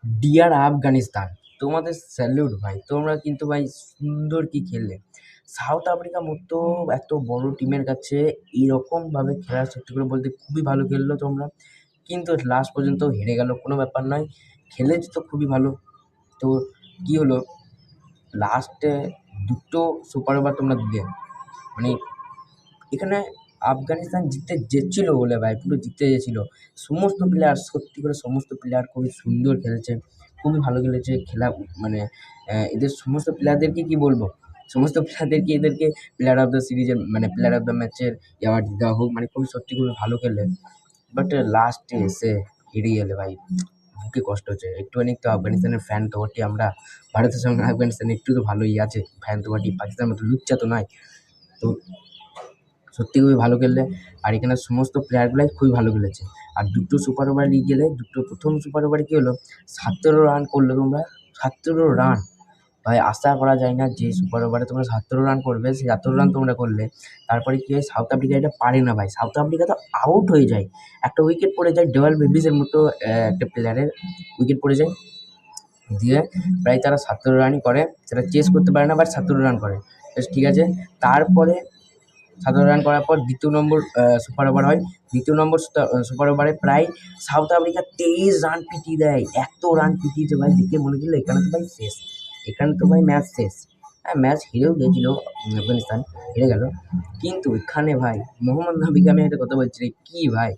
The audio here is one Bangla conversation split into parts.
ডিয়ার আফগানিস্তান, তোমাদের স্যালুট ভাই। তোমরা কিন্তু ভাই সুন্দর কি খেললে। সাউথ আফ্রিকা মতো এত বড় টিমের কাছে এরকমভাবে খেলা সত্যি করে বলতে খুবই ভালো খেললো তোমরা। কিন্তু লাস্ট পর্যন্ত হেরে গেল, কোনো ব্যাপার নয়, খেলেছো তো খুবই ভালো। তো কি হলো, লাস্টে দুটো সুপার ওভার তোমরা দিলে, মানে এখানে আফগানিস্তান জিততে যেছিল বলে ভাই, পুরো জিততে গেছিল। সমস্ত প্লেয়ার, সত্যি করে সমস্ত প্লেয়ার খুবই সুন্দর খেলেছে, খুবই ভালো খেলেছে খেলা। মানে এদের সমস্ত প্লেয়ারদেরকে কি বলবো, সমস্ত প্লেয়ারদেরকে এদেরকে প্লেয়ার অফ দ্য সিরিজের মানে প্লেয়ার অফ দ্য ম্যাচের অ্যাওয়ার্ড দেওয়া হোক, মানে খুবই সত্যি খুবই ভালো খেললেন। বাট লাস্টে এসে হেরে গেলে ভাই বুকে কষ্ট হচ্ছে একটুখানি। তো আফগানিস্তানের ফ্যান তো বটি আমরা, ভারতের সঙ্গে আফগানিস্তান একটু তো ভালোই আছে, ফ্যান তো বটি, পাকিস্তানের মতো লুচ্চা তো নয়। তো সত্যি খুবই ভালো খেললে। আর এখানে সমস্ত প্লেয়ারগুলাই খুবই ভালো খেলেছে। আর দুটো সুপার ওভার নিয়ে গেলে, দুটো প্রথম সুপার ওভারে কী হলো, 17 রান করলে তোমরা, 17 রান। ভাই আশা করা যায় না যে সুপার ওভারে তোমরা 17 রান করবে, সেই 17 রান তোমরা করলে। তারপরে কী হয়, সাউথ আফ্রিকা এটা পারে না ভাই, সাউথ আফ্রিকা তো আউট হয়ে যায়। একটা উইকেট পড়ে যায়, ডেভাল বেভিসের মতো একটা প্লেয়ারের উইকেট পড়ে যায়। দিয়ে প্রায় তারা 17 রানই করে, সেটা চেস করতে পারে না, বাট 17 রান করে, বেশ ঠিক আছে। তারপরে 17 রান করার পর দ্বিতীয় নম্বর সুপার ওভার হয়। দ্বিতীয় নম্বর সুপার ওভারে প্রায় সাউথ আফ্রিকা 23 রান পিটিয়ে দেয়। এত রান পিটিয়েছে ভাই, দেখে মনে হচ্ছিল এখানে তো ভাই শেষ, এখানে তো ভাই ম্যাচ শেষ। হ্যাঁ, ম্যাচ হেরেও গিয়েছিল আফগানিস্তান, হেরে গেল। কিন্তু এখানে ভাই মোহাম্মদ নবীকে আমি একটা কথা বলছি রে, কী ভাই,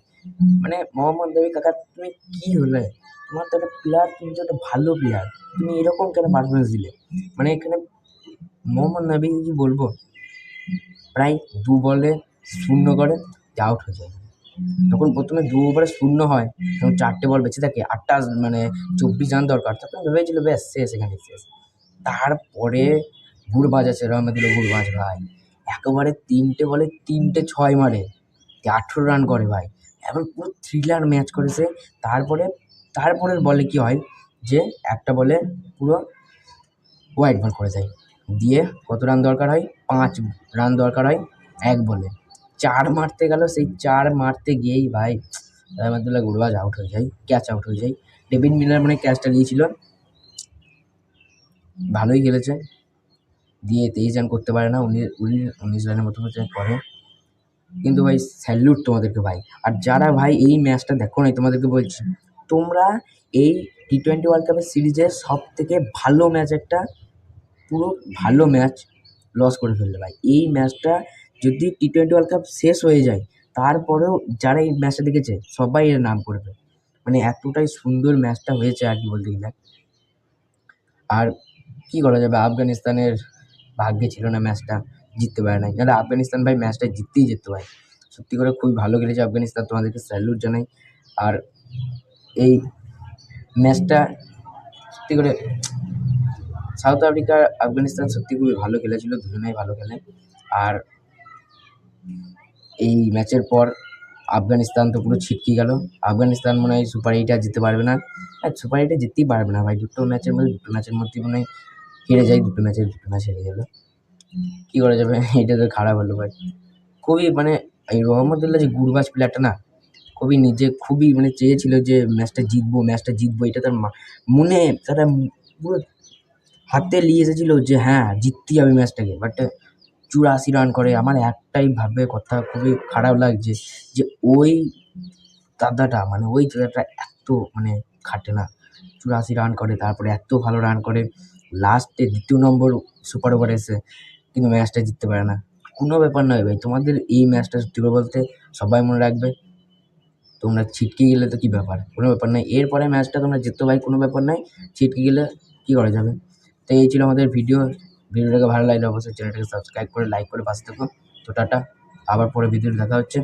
মানে মোহাম্মদ নবী কাকা তুমি কী হলে, তোমার তো একটা প্লেয়ার, তুমি তো একটা ভালো প্লেয়ার, তুমি এরকম কেন পারফরমেন্স দিলে। মানে এখানে মোহাম্মদ নবী কি বলবো, প্রায় 2 বলে 0 করে আউট হয়ে যায়। তখন প্রথমে 2 ওভারে 0 হয়, তখন 4টে বল বেঁচে থাকে, 8টা মানে 24 রান দরকার, তখন ভেবেছিল ব্যাস শেষ, এখানে শেষ। তারপরে গুরবাজ আছে, রহমতুল্লাহ গুরবাজ ভাই, একেবারে 3টে বলে 3টে 6 মারে, 18 রান করে ভাই। এখন পুরো থ্রিলার ম্যাচ করেছে। তারপরে তারপরের বলে কি হয় যে একটা বলে পুরো হোয়াইট বল করে যায়। দিয়ে কত রান দরকার হয়, 5 রান দরকার হয় 1 বলে। 4 মারতে গেল, সেই 4 মারতে গিয়েই ভাই রহমতুল্লাহ গুরবাজ আউট হয়ে যায়, ক্যাচ আউট হয়ে যায়। ডেভিড মিলার মানে ক্যাচটা নিয়েছিল, ভালোই খেলেছে। দিয়ে 23 রান করতে পারে না, 19 রানের মতো হচ্ছে করে। কিন্তু ভাই স্যালুট তোমাদেরকে ভাই। আর যারা ভাই এই ম্যাচটা দেখো নাই, তোমাদেরকে বলছি, তোমরা এই T20 ওয়ার্ল্ড কাপের সিরিজের সব থেকে ভালো ম্যাচ একটা, পুরো ভালো ম্যাচ লস করে ফেললে ভাই। এই ম্যাচটা যদি T20 ওয়ার্ল্ড কাপ শেষ হয়ে যায়, তারপরেও যারা এই ম্যাচটা দেখেছে সবাই এর নাম করবে, মানে এতটাই সুন্দর ম্যাচটা হয়েছে আর কি বলতে গেলে। আর কি করা যাবে, আফগানিস্তানের ভাগ্যে ছিল না ম্যাচটা, জিততে পারে নাই, নাহলে আফগানিস্তান ভাই ম্যাচটা জিততেই যেত ভাই। সত্যি করে খুবই ভালো খেলেছে আফগানিস্তান, তোমাদেরকে স্যালুট জানাই। আর এই ম্যাচটা সত্যি করে সাউথ আফ্রিকা আফগানিস্তান সত্যি খুবই ভালো খেলেছিল, দুজনেই ভালো খেলে। আর এই ম্যাচের পর আফগানিস্তান তো পুরো ছিটকে গেল। আফগানিস্তান মনে হয় সুপার 8 আর জিততে পারবে না। আর সুপার 8 জিততেই পারবে না ভাই, দুটো ম্যাচের মধ্যেই মনে হয় হেরে যায়, দুটো ম্যাচ হেরে গেল। কী করা যাবে, এটা তো খারাপ হলো ভাই। খুবই মানে এই রহমতুল্লাহ যে গুরবাজ প্লেয়ারটা না, খুবই মানে চেয়েছিল যে ম্যাচটা জিতবো, এটা তার মনে তারা পুরো হাতে নিয়ে এসেছিল যে হ্যাঁ জিততেই হবে ম্যাচটাকে। বাট 84 রান করে। আমার একটাই ভাবে কথা খুবই খারাপ লাগছে যে ওই দাদাটা এত মানে খাটে না, 84 রান করে, তারপরে এত ভালো রান করে, লাস্টে দ্বিতীয় নম্বর সুপার ওভারে এসে কিন্তু ম্যাচটা জিততে পারে না। কোনো ব্যাপার নয় ভাই, তোমাদের এই ম্যাচটা সত্যি করে বলতে সবাই মনে রাখবে। তোমরা ছিটকে গেলে তো কী ব্যাপার, কোনো ব্যাপার নয়, এরপরে ম্যাচটা তোমরা জিততো ভাই, কোনো ব্যাপার নয়, ছিটকে গেলে কী করা যাবে। তো এই ছিল আমাদের ভিডিওটাকে ভালো লাগলে অবশ্যই চ্যানেলটাকে সাবস্ক্রাইব করে লাইক করে পাশে থেকো। তো টাটা, আবার পরে ভিডিওতে দেখা হচ্ছে।